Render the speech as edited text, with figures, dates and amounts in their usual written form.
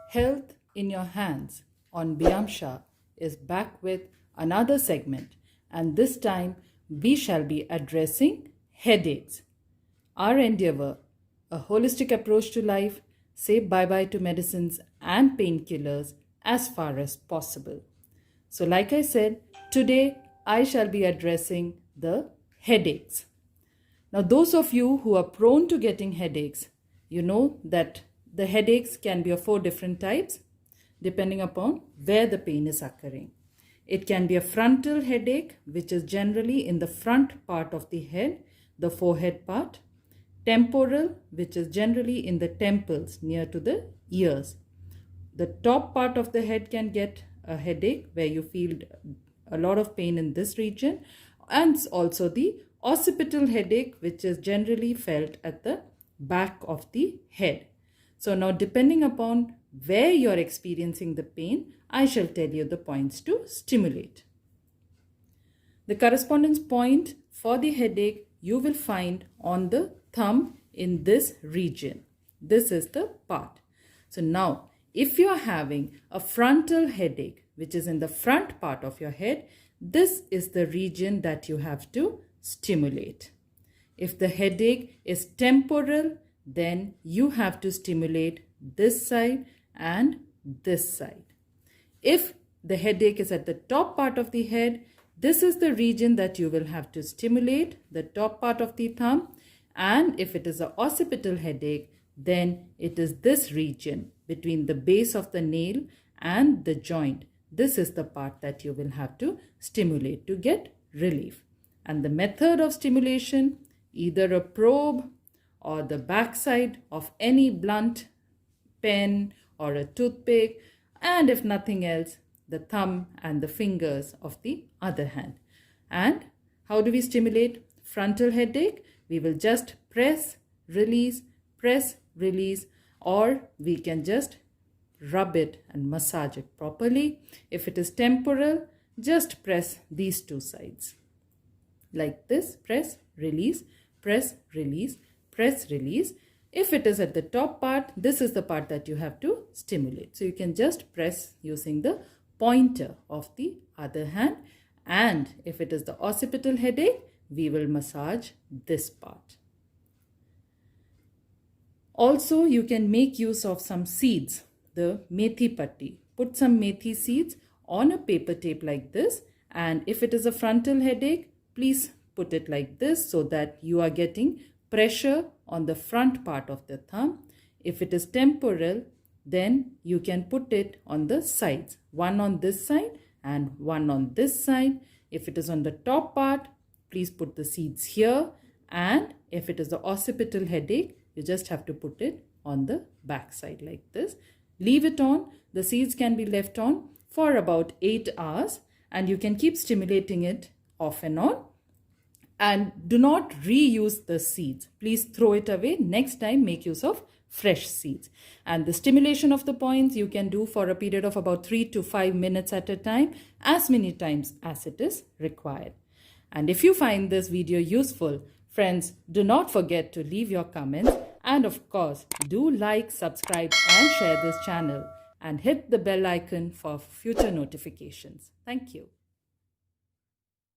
Health in Your Hands on Beamsha is back with another segment, and this time we shall be addressing headaches. Our endeavor, a holistic approach to life, say bye-bye to medicines and painkillers as far as possible. So like I said, today I shall be addressing the headaches. Now those of you who are prone to getting headaches, you know that the headaches can be of 4 different types depending upon where the pain is occurring. It can be a frontal headache, which is generally in the front part of the head, the forehead part. Temporal, which is generally in the temples near to the ears. The top part of the head can get a headache where you feel a lot of pain in this region, and also the occipital headache, which is generally felt at the back of the head. So now, depending upon where you're experiencing the pain, I shall tell you the points to stimulate. The correspondence point for the headache you will find on the thumb in this region. This is the part. So now, if you're having a frontal headache, which is in the front part of your head, this is the region that you have to stimulate. If the headache is temporal, then you have to stimulate this side and this side. If the headache is at the top part of the head, this is the region that you will have to stimulate, the top part of the thumb. And if it is an occipital headache, then it is this region between the base of the nail and the joint. This is the part that you will have to stimulate to get relief. And the method of stimulation, either a probe or the backside of any blunt pen or a toothpick, and if nothing else, the thumb and the fingers of the other hand. And how do we stimulate frontal headache? We will just press, release, or we can just rub it and massage it properly. If it is temporal, just press these 2 sides. Like this, press, release, press, release, press, release. If it is at the top part, this is the part that you have to stimulate. So you can just press using the pointer of the other hand. And if it is the occipital headache, we will massage this part. Also, you can make use of some seeds, the methi patti. Put some methi seeds on a paper tape like this. And if it is a frontal headache, please put it like this so that you are getting pressure on the front part of the thumb. If it is temporal, then you can put it on the sides, one on this side and one on this side. If it is on the top part, please put the seeds here. And if it is the occipital headache, you just have to put it on the back side like this. Leave it on. The seeds can be left on for about 8 hours, and you can keep stimulating it off and on. And do not reuse the seeds. Please throw it away. Next time, make use of fresh seeds. And the stimulation of the points you can do for a period of about 3 to 5 minutes at a time, as many times as it is required. And if you find this video useful, friends, do not forget to leave your comments. And of course, do like, subscribe and share this channel. And hit the bell icon for future notifications. Thank you.